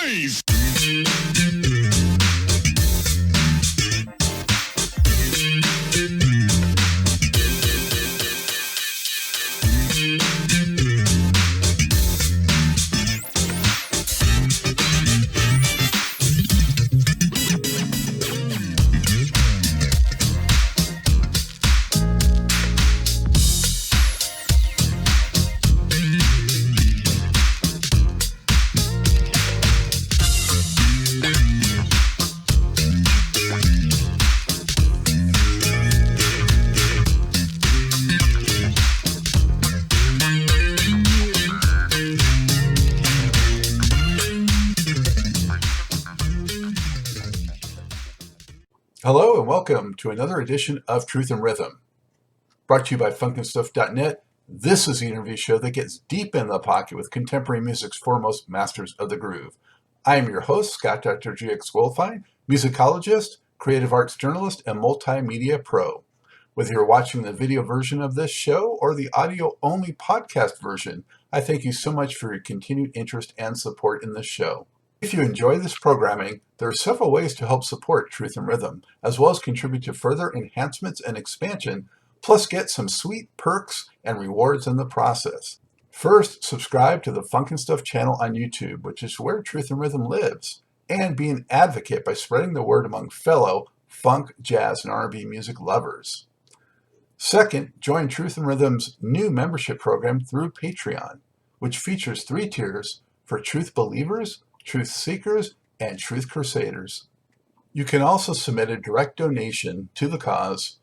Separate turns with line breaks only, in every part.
bass.
Hello and welcome to another edition of Truth and Rhythm. Brought to you by funkandstuff.net, this is the interview show that gets deep in the pocket with contemporary music's foremost masters of the groove. I am your host, Scott Dr. GX Goldfine, musicologist, creative arts journalist, and multimedia pro. Whether you're watching the video version of this show or the audio-only podcast version, I thank you so much for your continued interest and support in this show. If you enjoy this programming, there are several ways to help support Truth and Rhythm, as well as contribute to further enhancements and expansion, plus get some sweet perks and rewards in the process. First, subscribe to the Funk and Stuff channel on YouTube, which is where Truth and Rhythm lives, and be an advocate by spreading the word among fellow funk, jazz, and R&B music lovers. Second, join Truth and Rhythm's new membership program through Patreon, which features 3 tiers for truth believers, truth seekers, and truth crusaders. You can also submit a direct donation to the cause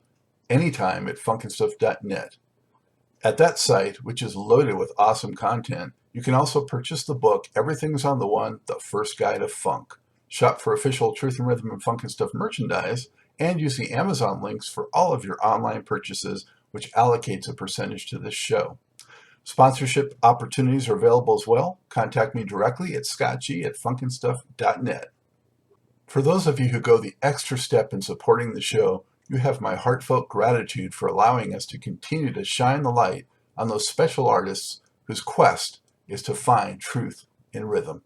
anytime at funkandstuff.net. At that site, which is loaded with awesome content, you can also purchase the book Everything's on the One, The First Guide of Funk, shop for official Truth and Rhythm and Funk and Stuff merchandise, and use the Amazon links for all of your online purchases, which allocates a percentage to this show. Sponsorship opportunities are available as well. Contact me directly at scottg@funkandstuff.net. For those of you who go the extra step in supporting the show, you have my heartfelt gratitude for allowing us to continue to shine the light on those special artists whose quest is to find truth in rhythm.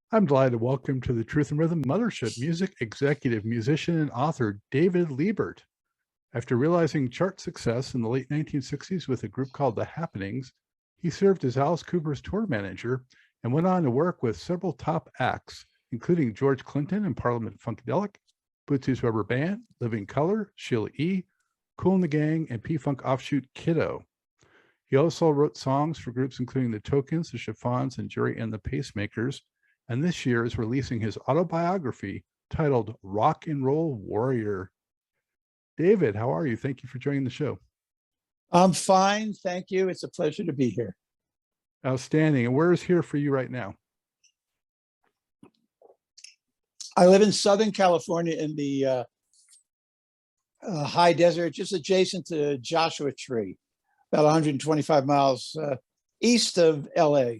I'm delighted to welcome to the Truth and Rhythm Mothership music executive, musician, and author David Liebert. After realizing chart success in the late 1960s with a group called The Happenings, he served as Alice Cooper's tour manager and went on to work with several top acts, including George Clinton and Parliament Funkadelic, Bootsy's Rubber Band, Living Colour, Sheila E., Kool and the Gang, and P-Funk offshoot Kiddo. He also wrote songs for groups including the Tokens, the Chiffons, and Gerry and the Pacemakers, and this year is releasing his autobiography titled Rock and Roll Warrior. David, how are you? Thank you for joining the show.
I'm fine, thank you. It's a pleasure to be here.
Outstanding. And where is here for you right now?
I live in Southern California in the high desert, just adjacent to Joshua Tree, about 125 miles east of LA.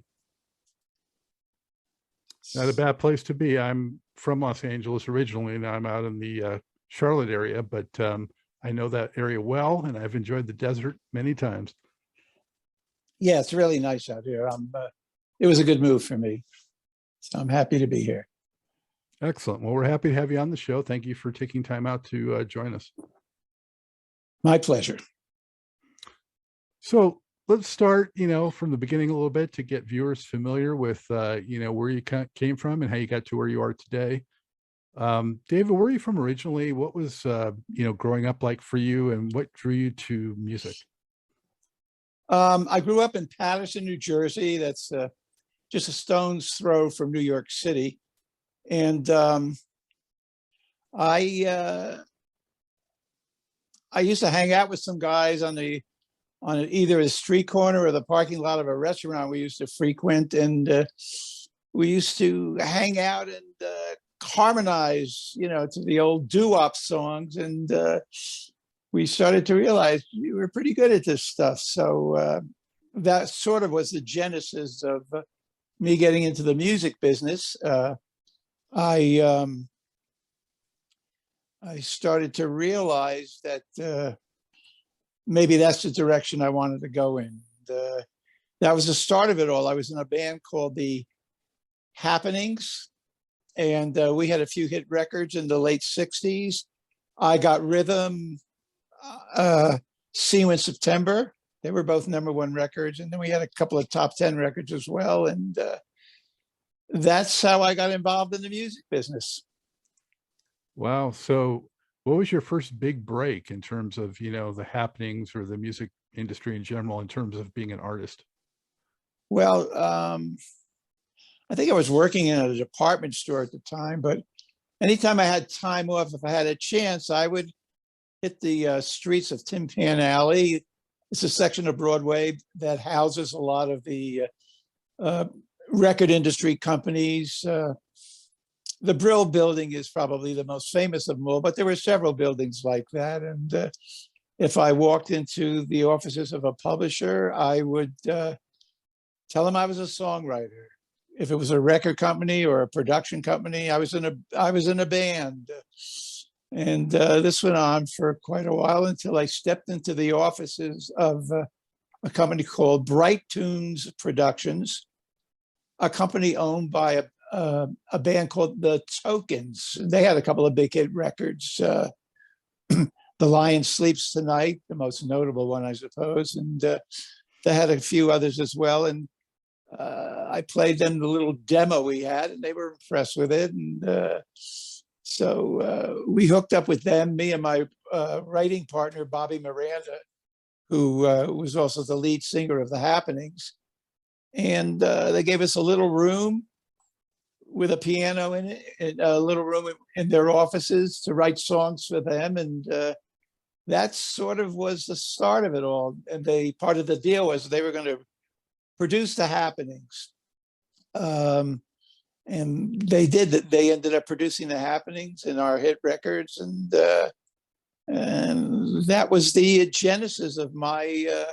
Not a bad place to be. I'm from Los Angeles originally, and I'm out in the Charlotte area, but I know that area well, and I've enjoyed the desert many times.
Yeah, it's really nice out here. It was a good move for me, so I'm happy to be here.
Excellent. Well, we're happy to have you on the show. Thank you for taking time out to join us.
My pleasure.
So let's start, from the beginning a little bit to get viewers familiar with, where you came from and how you got to where you are today. David, where are you from originally? What was, growing up like for you, and what drew you to music?
I grew up in Paterson, New Jersey. That's just a stone's throw from New York City. And I used to hang out with some guys on either a street corner or the parking lot of a restaurant we used to frequent. And we used to hang out and harmonize, to the old doo-wop songs, and we started to realize we were pretty good at this stuff. So that sort of was the genesis of me getting into the music business. I started to realize that maybe that's the direction I wanted to go in. That was the start of it all. I was in a band called the Happenings, and we had a few hit records in the late 60s. I Got Rhythm, See You in September. They were both #1 records. And then we had a couple of top 10 records as well. And that's how I got involved in the music business.
Wow. So what was your first big break in terms of, the happenings or the music industry in general, in terms of being an artist?
Well, I think I was working in a department store at the time, but anytime I had time off, if I had a chance, I would hit the streets of Tin Pan Alley. It's a section of Broadway that houses a lot of the record industry companies. The Brill building is probably the most famous of them all, but there were several buildings like that. And if I walked into the offices of a publisher, I would tell them I was a songwriter. If it was a record company or a production company, I was in a band. And this went on for quite a while until I stepped into the offices of a company called Bright Tunes Productions, a company owned by a band called The Tokens. They had a couple of big hit records. The Lion Sleeps Tonight, the most notable one, I suppose. And they had a few others as well. And I played them the little demo we had, and they were impressed with it. And so we hooked up with them, me and my writing partner, Bobby Miranda, who was also the lead singer of The Happenings. And they gave us a little room with a piano in it, and a little room in their offices to write songs for them. And that sort of was the start of it all. And part of the deal was they were going to produce The Happenings. And they did that. They ended up producing The Happenings in our hit records. And that was the genesis of my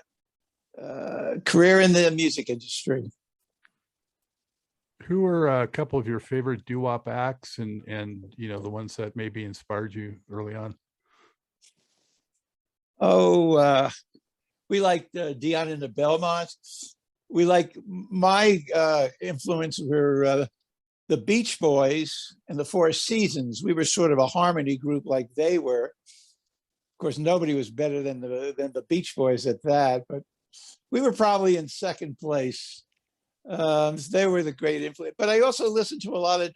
career in the music industry.
Who are a couple of your favorite doo-wop acts and the ones that maybe inspired you early on?
Oh, we liked Dion and the Belmonts. We like my influence were the Beach Boys and the Four Seasons. We were sort of a harmony group like they were. Of course, nobody was better than the Beach Boys at that, but we were probably in second place. They were the great influence. But I also listened to a lot of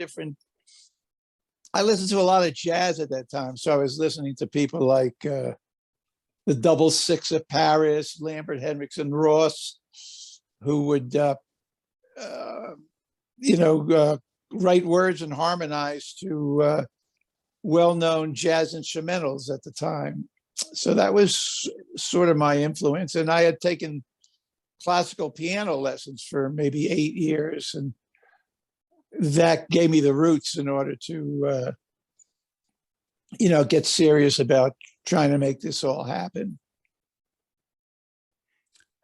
jazz at that time. So I was listening to people like the Double Six of Paris, Lambert, Hendricks, and Ross, who would, write words and harmonize to well-known jazz instrumentals at the time. So that was sort of my influence. And I had taken classical piano lessons for maybe 8 years. And that gave me the roots in order to, get serious about trying to make this all happen.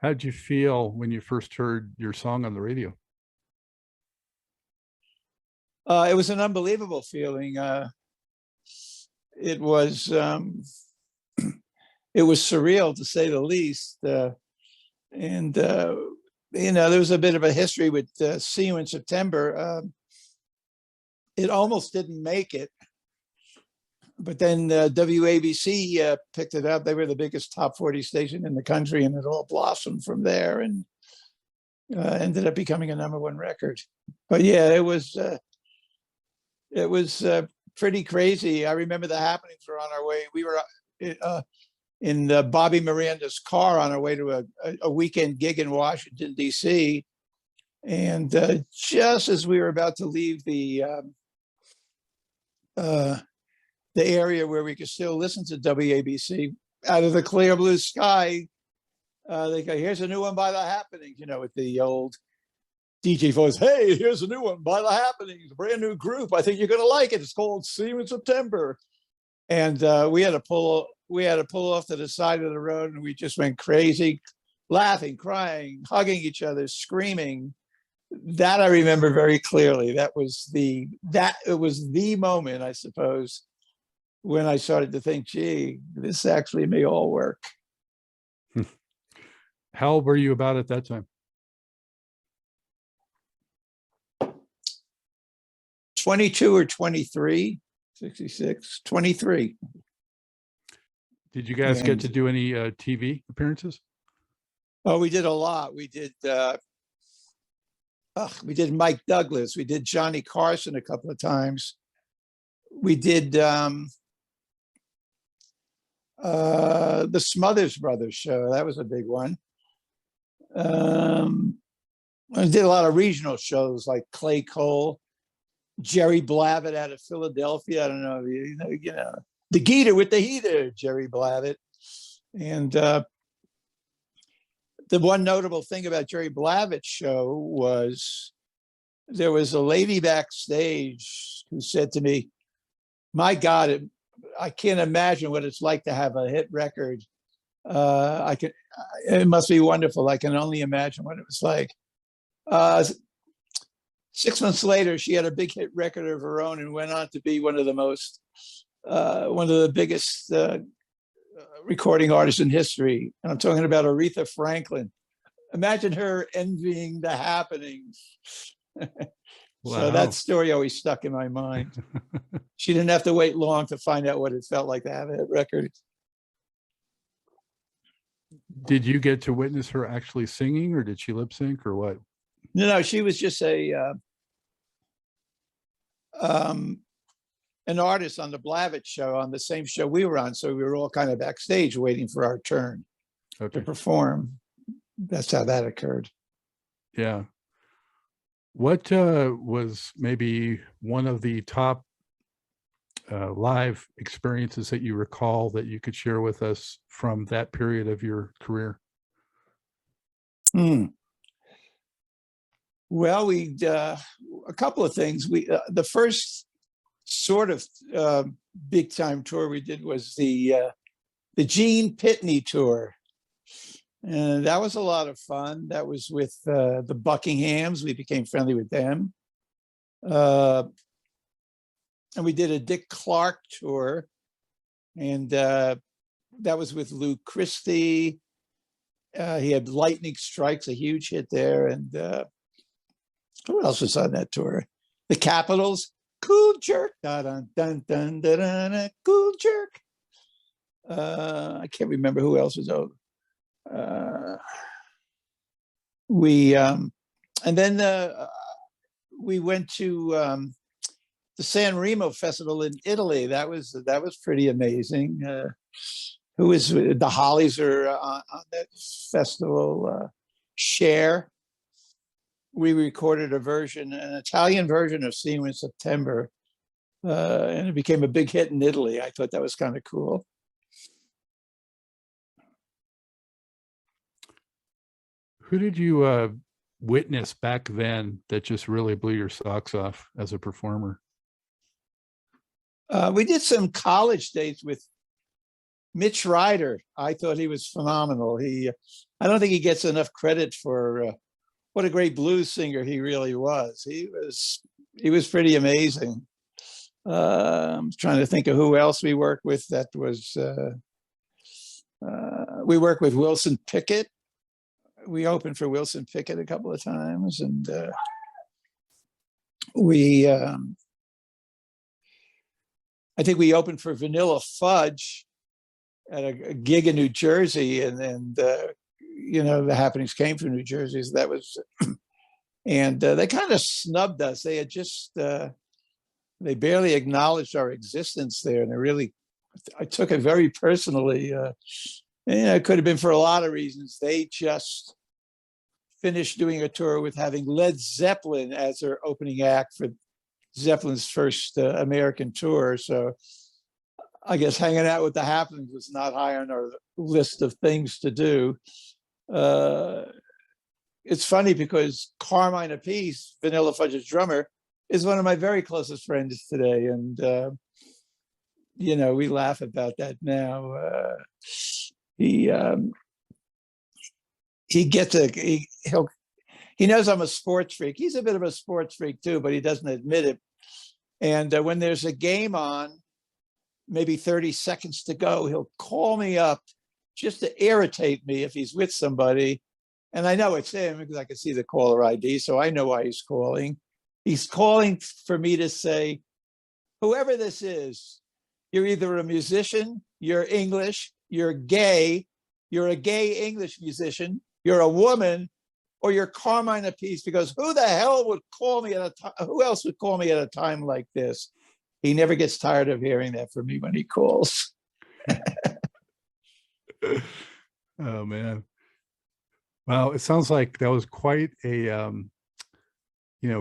How did you feel when you first heard your song on the radio?
It was an unbelievable feeling. It was surreal, to say the least. And there was a bit of a history with See You in September. It almost didn't make it. But then WABC picked it up. They were the biggest top 40 station in the country, and it all blossomed from there and ended up becoming a #1 record. But yeah, it was pretty crazy. I remember The Happenings were on our way. We were in Bobby Miranda's car on our way to a weekend gig in Washington, D.C. And just as we were about to leave the area where we could still listen to WABC, out of the clear blue sky, they go, "Here's a new one by The Happenings," with the old DJ voice. "Hey, here's a new one by The Happenings, a brand new group. I think you're going to like it. It's called See You in September." And we had to pull off to the side of the road, and we just went crazy, laughing, crying, hugging each other, screaming. That I remember very clearly. It was the moment, I suppose, when I started to think, gee, this actually may all work.
How old were you about at that time?
22 or 23, 66, 23.
Did you guys get
And-
to do any TV appearances?
Oh, we did a lot. We did Mike Douglas. We did Johnny Carson a couple of times. We did the Smothers Brothers show. That was a big one. I did a lot of regional shows like Clay Cole, Jerry Blavat out of Philadelphia. I don't know, you know, the Geeter with the heater, Jerry Blavat. And the one notable thing about Jerry Blavat's show was there was a lady backstage who said to me, "My God, I can't imagine what it's like to have a hit record. It must be wonderful. I can only imagine what it was like." 6 months later, she had a big hit record of her own and went on to be one of the biggest recording artists in history. And I'm talking about Aretha Franklin. Imagine her envying the happenings.
Wow.
So that story always stuck in my mind. She didn't have to wait long to find out what it felt like to have a hit record.
Did you get to witness her actually singing, or did she lip sync, or what?
No, she was just an artist on the Blavat show, on the same show we were on. So we were all kind of backstage waiting for our turn
Okay.
to perform. That's how that occurred.
Yeah. What was maybe one of the top live experiences that you recall that you could share with us from that period of your career?
Well, we a couple of things. We the first sort of big time tour we did was the Gene Pitney tour, and that was a lot of fun. That was with the Buckinghams. We became friendly with them, and we did a Dick Clark tour, and that was with Lou Christie. He had Lightning Strikes, a huge hit there, and who else was on that tour? The Capitals, Cool Jerk, dun dun dun dun dun, Cool Jerk. I can't remember who else was over. And then we went to the San Remo Festival in Italy. That was pretty amazing. Who is the Hollies are on that festival? Cher. We recorded an Italian version of "See You in September," and it became a big hit in Italy. I thought that was kind of cool.
Who did you witness back then that just really blew your socks off as a performer?
We did some college dates with Mitch Ryder. I thought he was phenomenal. I don't think he gets enough credit for what a great blues singer he really was. He was pretty amazing. I'm trying to think of who else we worked with. That was we worked with Wilson Pickett. We opened for Wilson Pickett a couple of times, and I think we opened for Vanilla Fudge at a gig in New Jersey, and you know, the happenings came from New Jersey. So that was, and they kind of snubbed us. They had just, they barely acknowledged our existence there. And I took it very personally. You know, it could have been for a lot of reasons. They just finished doing a tour with having Led Zeppelin as their opening act for Zeppelin's first American tour. So I guess hanging out with the happenings was not high on our list of things to do. It's funny because Carmine Appice, Vanilla Fudge's drummer, is one of my very closest friends today. And, you know, we laugh about that now. He knows I'm a sports freak. He's a bit of a sports freak too, but he doesn't admit it. And when there's a game on, maybe 30 seconds to go, he'll call me up just to irritate me if he's with somebody. And I know it's him because I can see the caller ID, so I know why he's calling. He's calling for me to say, whoever this is, you're either a musician, you're English, you're gay, you're a gay English musician, you're a woman, or you're Carmine Appice, because who the hell would call me at a time? Who else would call me at a time like this? He never gets tired of hearing that from me when he calls.
Oh man. Well, it sounds like that was quite a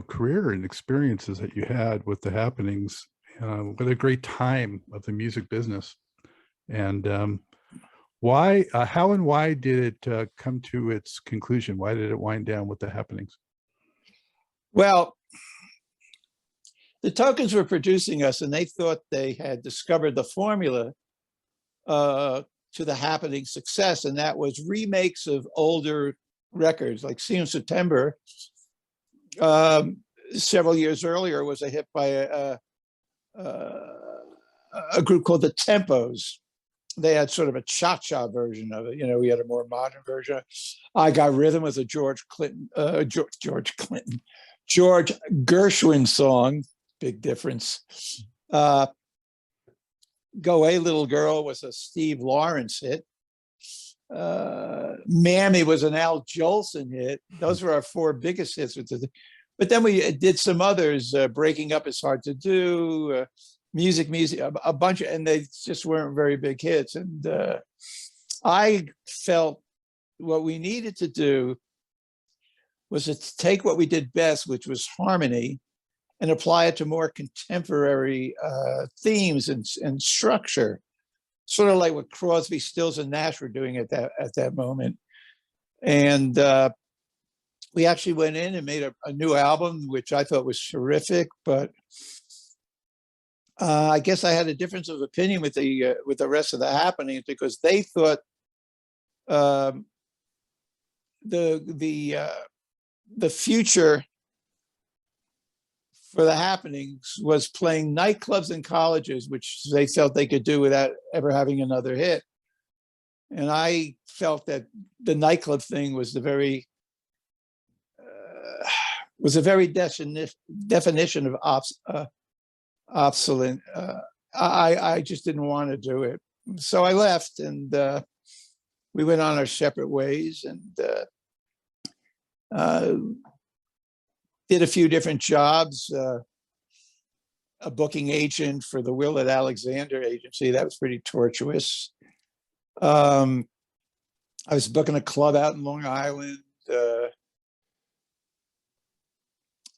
career and experiences that you had with the happenings. What a great time of the music business. And how and why did it come to its conclusion? Why did it wind down with the happenings?
Well, the Tokens were producing us, and they thought they had discovered the formula to the happening success, and that was remakes of older records. Like See in September, several years earlier, was a hit by a group called the Tempos. They had sort of a cha-cha version of it. We had a more modern version. I Got Rhythm was a George Gershwin song. Big difference. Go Away Little Girl was a Steve Lawrence hit. Mammy was an Al Jolson hit. Those were our four biggest hits. But then we did some others. Breaking Up Is Hard to Do. Music, a bunch of, and they just weren't very big hits. And I felt what we needed to do was to take what we did best, which was harmony, and apply it to more contemporary themes and structure, sort of like what Crosby, Stills, and Nash were doing at that moment. And we actually went in and made a new album, which I thought was terrific, but I guess I had a difference of opinion with the rest of the happenings, because they thought the future for the happenings was playing nightclubs and colleges, which they felt they could do without ever having another hit. And I felt that the nightclub thing was a very definition of obsolete. I just didn't want to do it. So I left, and we went on our separate ways, and did a few different jobs. A booking agent for the Willard Alexander agency. That was pretty tortuous. I was booking a club out in Long Island.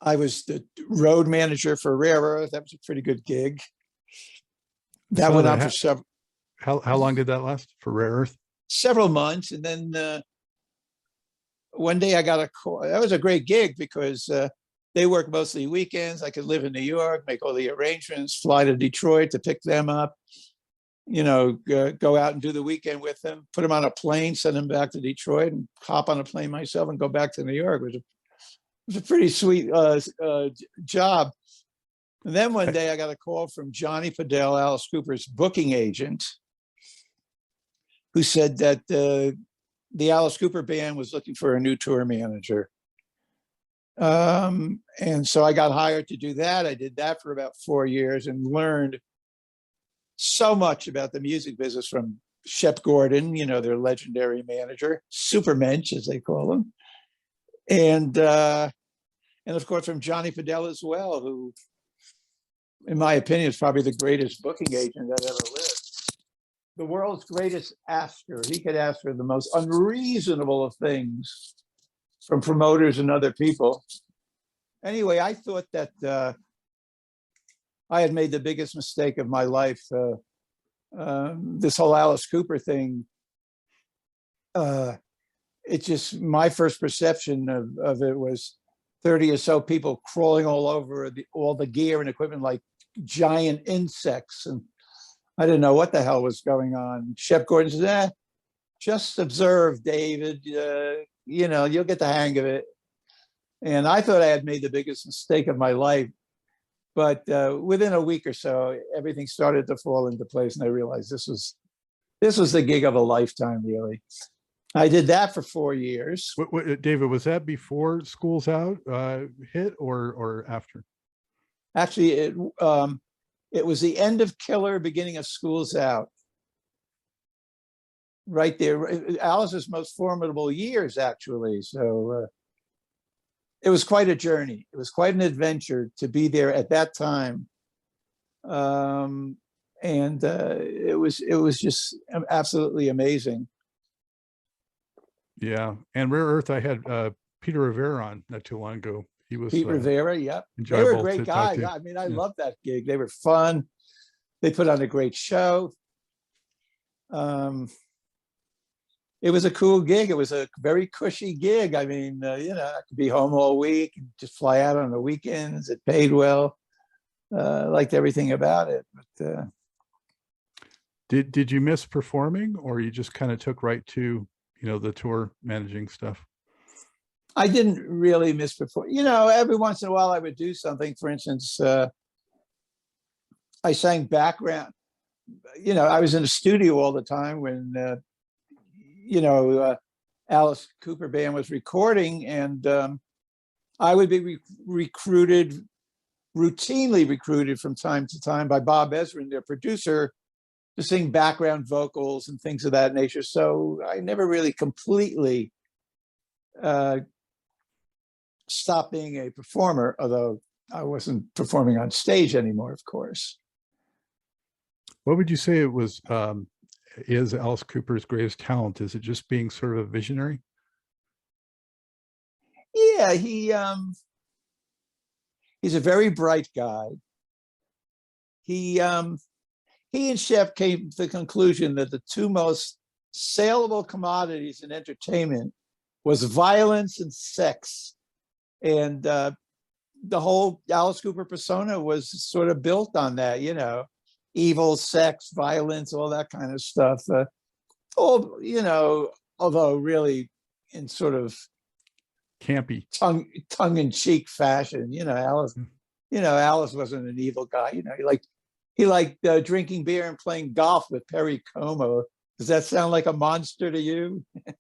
I was the road manager for Rare Earth. That was a pretty good gig. That went on for several.
How long did that last for Rare Earth?
Several months, and then one day I got a call. That was a great gig because they work mostly weekends. I could live in New York, make all the arrangements, fly to Detroit to pick them up. Go out and do the weekend with them. Put them on a plane, send them back to Detroit, and hop on a plane myself and go back to New York. It was a pretty sweet job. And then one day I got a call from Johnny Fidel, Alice Cooper's booking agent, who said that the Alice Cooper band was looking for a new tour manager. And so I got hired to do that. I did that for about 4 years and learned so much about the music business from Shep Gordon, their legendary manager, Supermensch, as they call him. And of course from Johnny Fidel as well, who, in my opinion, is probably the greatest booking agent that ever lived. The world's greatest asker. He could ask for the most unreasonable of things from promoters and other people. Anyway, I thought that I had made the biggest mistake of my life. This whole Alice Cooper thing, it's just my first perception of it was 30 or so people crawling all over all the gear and equipment like giant insects. And I didn't know what the hell was going on. Shep Gordon said, just observe, David, you'll get the hang of it. And I thought I had made the biggest mistake of my life. But within a week or so, everything started to fall into place. And I realized this was the gig of a lifetime, really. I did that for 4 years.
David, was that before School's Out hit or after?
Actually, it was the end of Killer, beginning of School's Out. Right there, Alice's most formidable years, actually. So it was quite a journey. It was quite an adventure to be there at that time. And it was just absolutely amazing.
Yeah, and Rare Earth, I had Peter Rivera on not too long ago. He was
Pete Rivera, yep. They
enjoyable
were great
to talk
guys.
to.
I mean, I
Yeah.
loved that gig. They were fun. They put on a great show. It was a cool gig. It was a very cushy gig. I mean, I could be home all week, just fly out on the weekends. It paid well. Liked everything about it. But
Did you miss performing, or you just kind of took right to the tour managing stuff?
I didn't really miss performing. Every once in a while I would do something. For instance, I sang background. I was in the studio all the time when Alice Cooper Band was recording, and I would be routinely recruited from time to time by Bob Ezrin, their producer, to sing background vocals and things of that nature. So I never really completely stopped being a performer, although I wasn't performing on stage anymore, of course.
What would you say it was? Is Alice Cooper's greatest talent? Is it just being sort of a visionary?
Yeah, he's a very bright guy. He and Chef came to the conclusion that the two most saleable commodities in entertainment was violence and sex. And the whole Alice Cooper persona was sort of built on that, evil, sex, violence, all that kind of stuff. Although really in sort of
Campy,
tongue-in-cheek fashion. Alice wasn't an evil guy. He liked drinking beer and playing golf with Perry Como. Does that sound like a monster to you?
Kind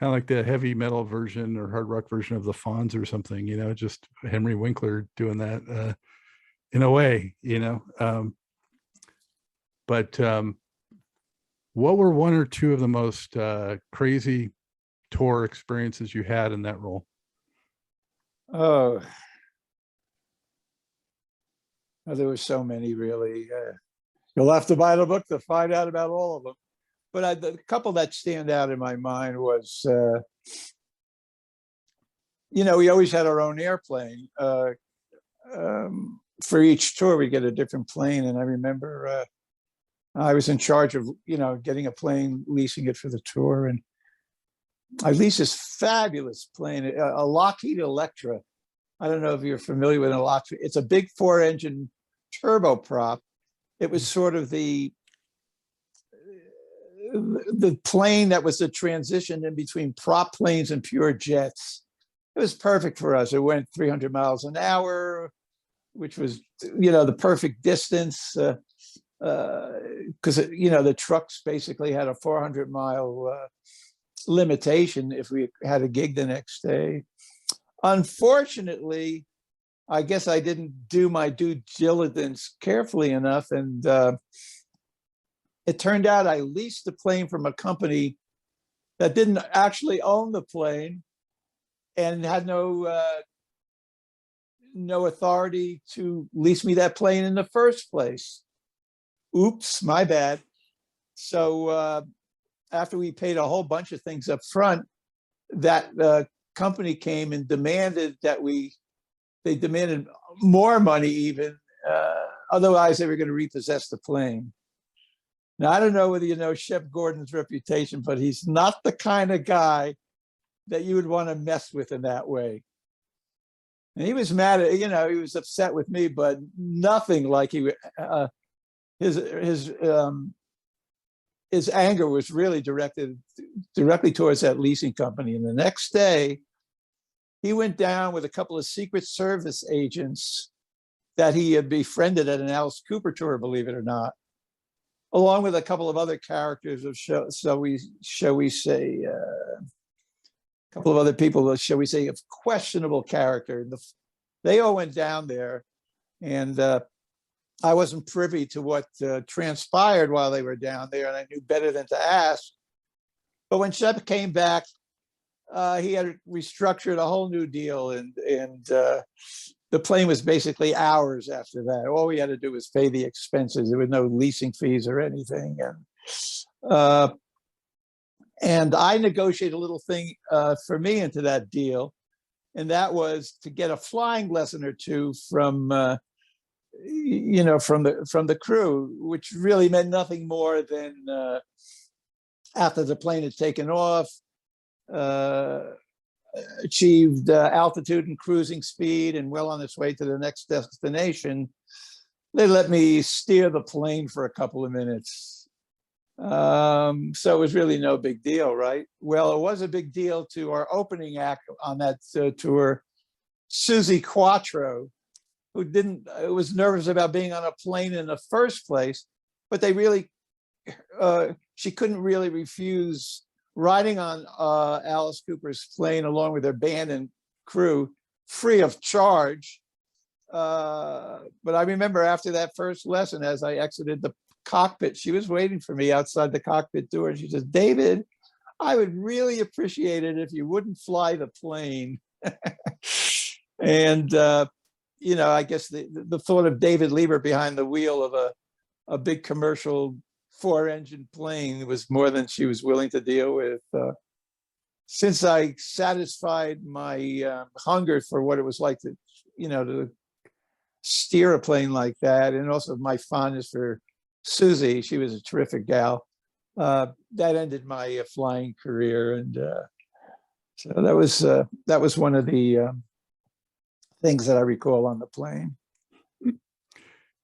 of like the heavy metal version or hard rock version of the Fonz or something, just Henry Winkler doing that in a way, but what were one or two of the most crazy tour experiences you had in that role?
Oh, there were so many, really. You'll have to buy the book to find out about all of them. But the couple that stand out in my mind was, we always had our own airplane. For each tour, we get a different plane. And I remember I was in charge of, getting a plane, leasing it for the tour. And I leased this fabulous plane, a Lockheed Electra. I don't know if you're familiar with a Lockheed. It's a big 4-engine turboprop. It was sort of the plane that was the transition in between prop planes and pure jets. It was perfect for us. It went 300 miles an hour, which was, the perfect distance, because, the trucks basically had a 400-mile limitation if we had a gig the next day. Unfortunately, I guess I didn't do my due diligence carefully enough, and it turned out I leased the plane from a company that didn't actually own the plane and had no authority to lease me that plane in the first place. Oops, my bad. So after we paid a whole bunch of things up front, that company came and demanded they demanded more money even. Otherwise, they were going to repossess the plane. Now, I don't know whether you know Chef Gordon's reputation, but he's not the kind of guy that you would want to mess with in that way. And he was mad at, he was upset with me, but nothing like his anger was really directed directly towards that leasing company. And the next day, he went down with a couple of Secret Service agents that he had befriended at an Alice Cooper tour, believe it or not. along with a couple of other characters of shall we say, a couple of other people, shall we say, of questionable character. They all went down there, and I wasn't privy to what transpired while they were down there, and I knew better than to ask. But when Shep came back, he had restructured a whole new deal, and the plane was basically ours after that. All we had to do was pay the expenses. There was no leasing fees or anything. And I negotiated a little thing for me into that deal, and that was to get a flying lesson or two from from the crew, which really meant nothing more than after the plane had taken off, achieved altitude and cruising speed and well on its way to the next destination, they let me steer the plane for a couple of minutes. So it was really no big deal, right? Well, it was a big deal to our opening act on that tour, Susie Quattro, who was nervous about being on a plane in the first place, but she couldn't really refuse riding on Alice Cooper's plane along with her band and crew free of charge. But I remember after that first lesson, as I exited the cockpit, she was waiting for me outside the cockpit door. And she says, "David, I would really appreciate it if you wouldn't fly the plane." And, I guess the thought of David Liebert behind the wheel of a big commercial 4-engine plane was more than she was willing to deal with. Since I satisfied my hunger for what it was like to steer a plane like that, and also my fondness for Susie, she was a terrific gal, that ended my flying career. And so that was one of the things that I recall on the plane.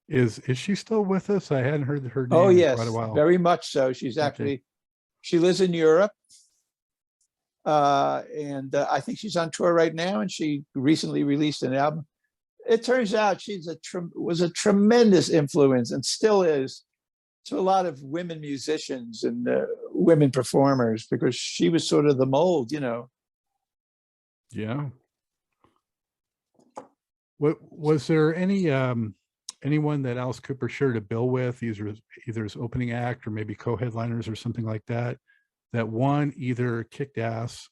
Is she still with us? I hadn't heard her name
Oh,
in
yes,
quite a while.
very much so. She's actually, she lives in Europe. And I think she's on tour right now, and she recently released an album. It turns out she's was a tremendous influence, and still is, to a lot of women musicians and women performers, because she was sort of the mold,
Yeah. What was there anyone that Alice Cooper shared a bill with, either as opening act or maybe co-headliners or something like that, that one either kicked ass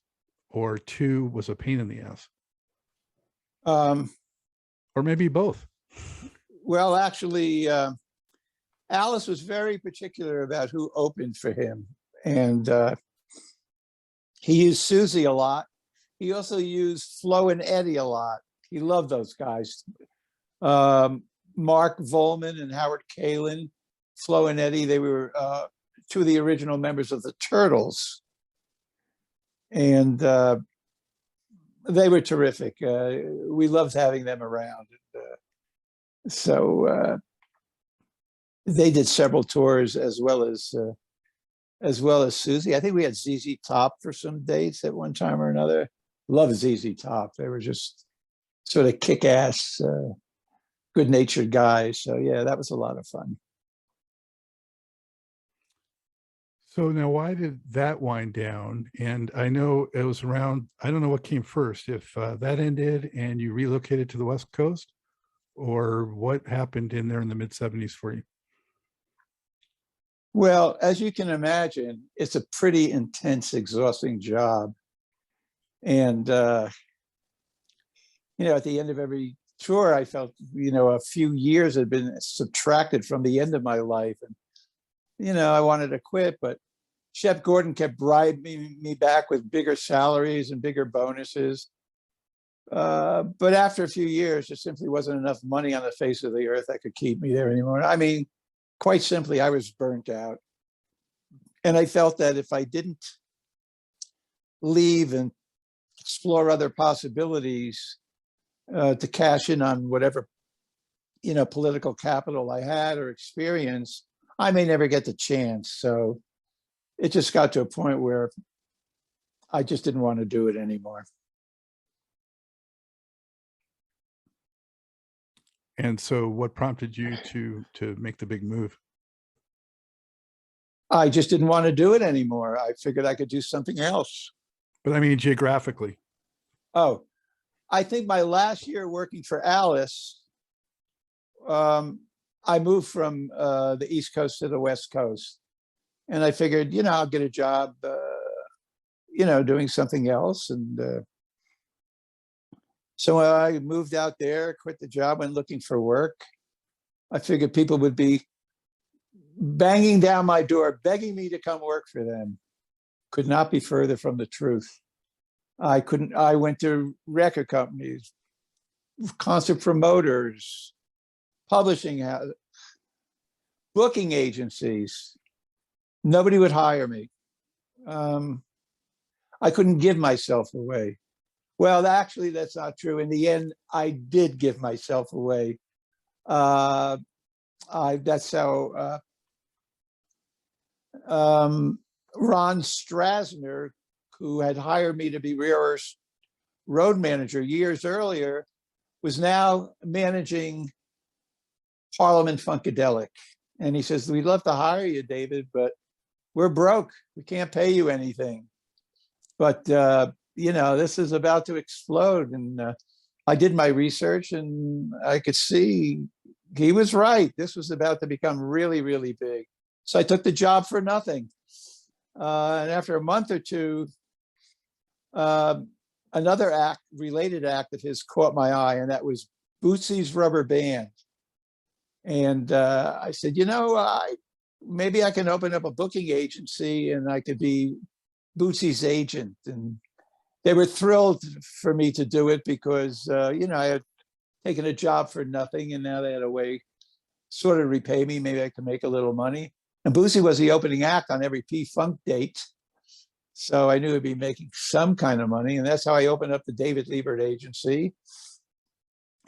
or two was a pain in the ass? Or maybe both.
Well, actually, Alice was very particular about who opened for him. And he used Susie a lot. He also used Flo and Eddie a lot. He loved those guys. Mark Volman and Howard Kalin, Flo and Eddie, they were two of the original members of the Turtles. And they were terrific. We loved having them around. So they did several tours as well as Susie. I think we had ZZ Top for some dates at one time or another. Love ZZ Top. They were just sort of kick-ass, good-natured guys. So yeah, that was a lot of fun.
So now, why did that wind down? And I know it was around, I don't know what came first, if that ended and you relocated to the West Coast, or what happened in there in the mid-70s for you?
Well, as you can imagine, it's a pretty intense, exhausting job. And, at the end of every tour, I felt, a few years had been subtracted from the end of my life. And, I wanted to quit, but Shep Gordon kept bribing me back with bigger salaries and bigger bonuses. But after a few years, there simply wasn't enough money on the face of the earth that could keep me there anymore. I mean, quite simply, I was burnt out. And I felt that if I didn't leave and explore other possibilities to cash in on whatever, political capital I had or experience, I may never get the chance. So it just got to a point where I just didn't want to do it anymore.
And so what prompted you to make the big move?
I just didn't want to do it anymore. I figured I could do something else.
But I mean, geographically.
Oh, I think my last year working for Alice, I moved from the East Coast to the West Coast. And I figured, I'll get a job, doing something else. And so I moved out there, quit the job, went looking for work. I figured people would be banging down my door, begging me to come work for them. Could not be further from the truth. I went to record companies, concert promoters, publishing houses, booking agencies. Nobody would hire me. I couldn't give myself away. Well, actually, that's not true. In the end, I did give myself away. That's how Ron Strasner, who had hired me to be Rear's road manager years earlier, was now managing Parliament Funkadelic. And he says, we'd love to hire you, David, but we're broke. We can't pay you anything. But, this is about to explode. And I did my research and I could see he was right. This was about to become really, really big. So I took the job for nothing. And after a month or two, another related act of his caught my eye, and that was Bootsy's Rubber Band. And I said, maybe I can open up a booking agency and I could be Bootsy's agent. And they were thrilled for me to do it because, I had taken a job for nothing and now they had a way sort of repay me. Maybe I could make a little money. And Bootsy was the opening act on every P-Funk date. So I knew I'd be making some kind of money. And that's how I opened up the David Liebert agency.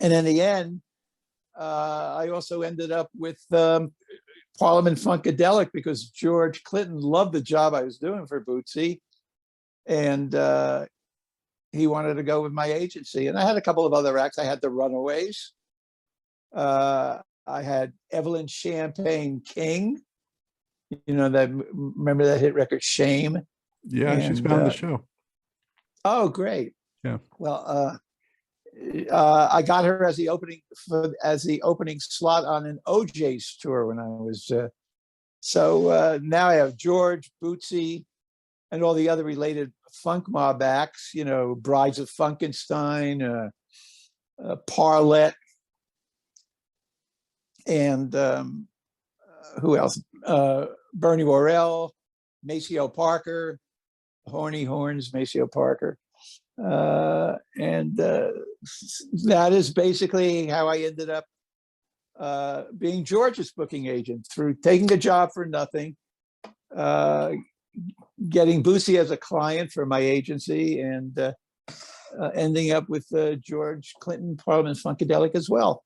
And in the end, I also ended up with Parliament Funkadelic because George Clinton loved the job I was doing for Bootsy. And he wanted to go with my agency. And I had a couple of other acts. I had the Runaways. I had Evelyn Champagne King. Remember that hit record Shame?
Yeah, she's been on the show.
Oh, great.
Yeah.
Well, I got her as the opening slot on an OJ's tour when I was. So now I have George, Bootsy, and all the other related funk mob acts. Brides of Funkenstein, Parlette, and who else? Bernie Worrell, Maceo Parker, Horny Horns, Maceo Parker. And that is basically how I ended up being George's booking agent, through taking a job for nothing, getting Bootsy as a client for my agency, and ending up with George Clinton Parliament Funkadelic as well.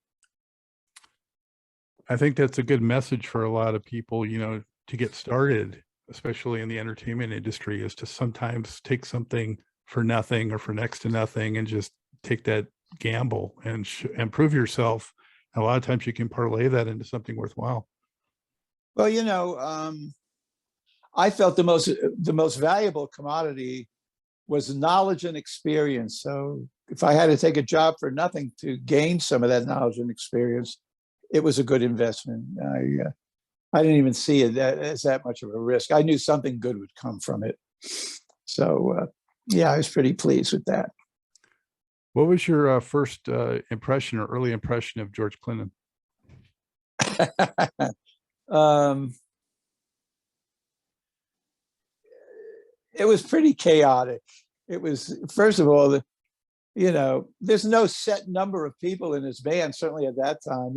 I think that's a good message for a lot of people, to get started, especially in the entertainment industry, is to sometimes take something for nothing or for next to nothing and just take that gamble and prove yourself. And a lot of times you can parlay that into something worthwhile.
Well, I felt the most valuable commodity was knowledge and experience. So if I had to take a job for nothing to gain some of that knowledge and experience, it was a good investment. I didn't even see it as that much of a risk. I knew something good would come from it. So I was pretty pleased with that.
What was your first impression or early impression of George Clinton?
It was pretty chaotic. It was, first of all, there's no set number of people in his band, certainly at that time.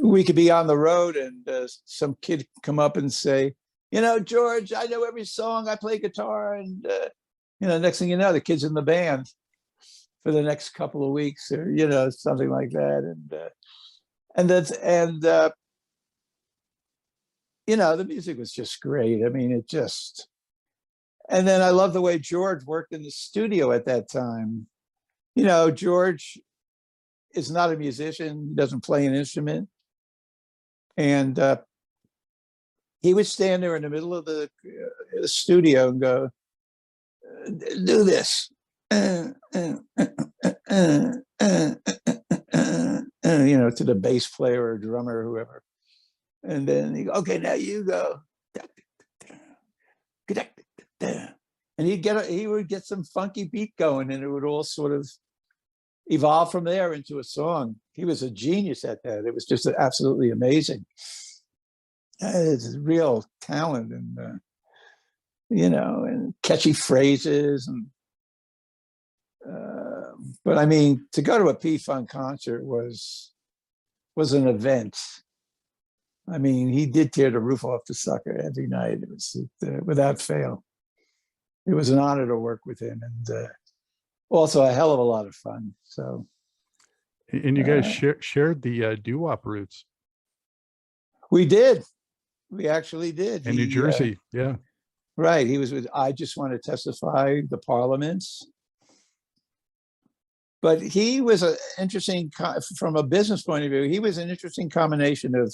We could be on the road and some kid come up and say, George, I know every song, I play guitar. And, next thing you know, the kid's in the band for the next couple of weeks, or, something like that. The music was just great. I mean, and then I love the way George worked in the studio at that time. George is not a musician, he doesn't play an instrument, And he would stand there in the middle of the studio and go, do this. You know, to the bass player or drummer or whoever. And then he go, okay, now you go. And he would get some funky beat going, and it would all sort of evolve from there into a song. He was a genius at that. It was just absolutely amazing. It's real talent, and you know, and catchy phrases. And but I mean, to go to a P-Funk concert was an event. I mean, he did tear the roof off the sucker every night. It was without fail. It was an honor to work with him, and also a hell of a lot of fun. So,
and you guys shared the doo-wop roots.
We did. We actually did.
In New Jersey, yeah.
Right. He was with I Just Want to Testify, the Parliaments. But he was an interesting, from a business point of view, he was an interesting combination of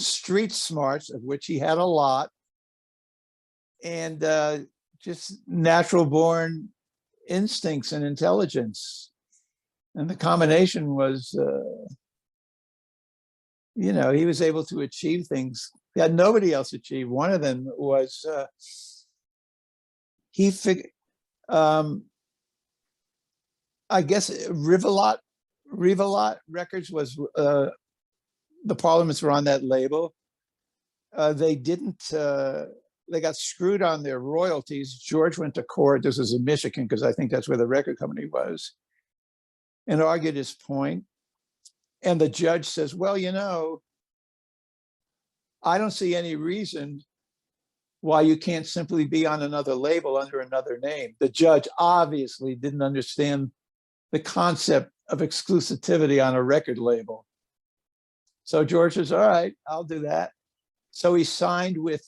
street smarts, of which he had a lot, and just natural born instincts and intelligence. And the combination was, you know, he was able to achieve things that nobody else achieved. One of them was he figured, I guess Rivalot Records was, the Parliaments were on that label. They didn't, they got screwed on their royalties. George went to court. This was in Michigan, because I think that's where the record company was, and argued his point. And the judge says, well, you know, I don't see any reason why you can't simply be on another label under another name. The judge obviously didn't understand the concept of exclusivity on a record label. So George says, all right, I'll do that. So he signed with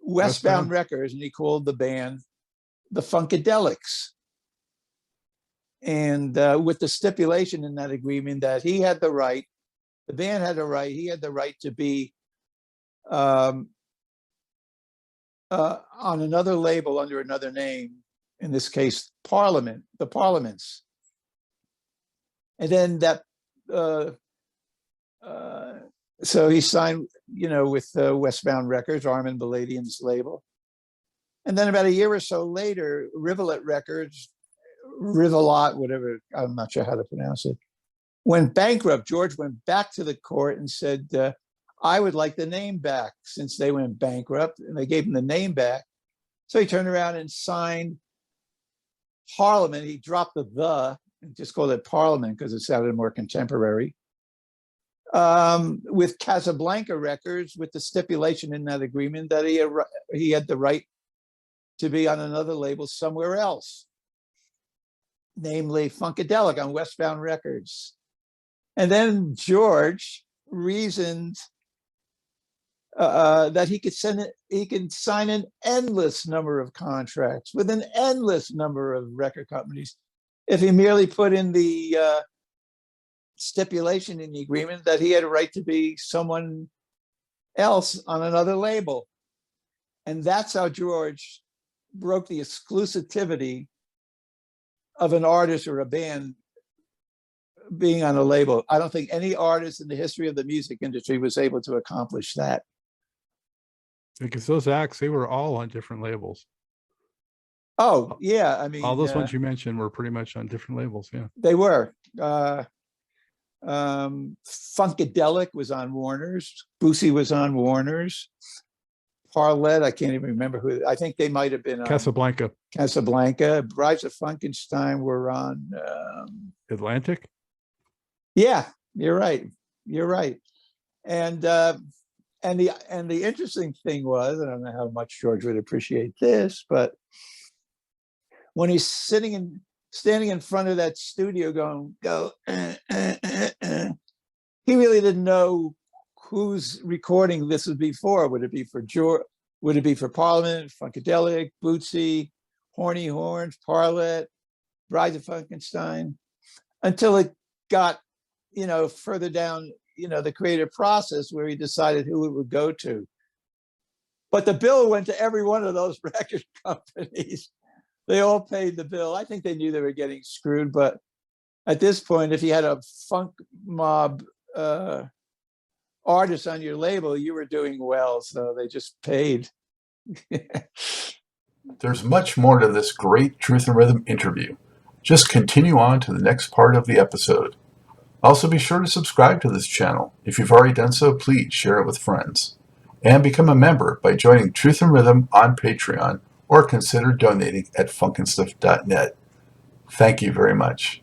Westbound Records, and he called the band the Funkadelics. And with the stipulation in that agreement that he had the right, the band had the right, he had the right to be on another label under another name, in this case, the Parliaments. And then that, so he signed, you know, with Westbound Records, Armin Baladian's label. And then about a year or so later, Rivalot Records, Rivalot, whatever, I'm not sure how to pronounce it, went bankrupt. George went back to the court and said, I would like the name back, since they went bankrupt, and they gave him the name back. So he turned around and signed Parliament. He dropped the and just called it Parliament because it sounded more contemporary. With Casablanca Records, with the stipulation in that agreement that he had the right to be on another label somewhere else, namely Funkadelic on Westbound Records. And then George reasoned that he could sign an endless number of contracts with an endless number of record companies if he merely put in the stipulation in the agreement that he had a right to be someone else on another label. And that's how George broke the exclusivity of an artist or a band being on a label. I don't think any artist in the history of the music industry was able to accomplish that.
Because those acts, they were all on different labels.
Oh, yeah. I mean,
all those ones you mentioned were pretty much on different labels. Yeah,
they were. Funkadelic was on Warner's. Boosie was on Warner's. Parlet, I can't even remember who. I think they might have been on
Casablanca.
Brides of Funkenstein were on
Atlantic.
Yeah, you're right. And the interesting thing was, I don't know how much George would appreciate this, but when he's standing in front of that studio going, he really didn't know whose recording this would be for. Would it be for George? Would it be for Parliament, Funkadelic, Bootsy, Horny Horns, Parlet, Brides of Funkenstein? Until it got further down, the creative process where he decided who it would go to. But the bill went to every one of those record companies. They all paid the bill. I think they knew they were getting screwed, but at this point, if you had a funk mob artist on your label, you were doing well, so they just paid.
There's much more to this great Truth and Rhythm interview. Just continue on to the next part of the episode. Also, be sure to subscribe to this channel. If you've already done so, please share it with friends. And become a member by joining Truth and Rhythm on Patreon, or consider donating at funkinstuff.net. Thank you very much.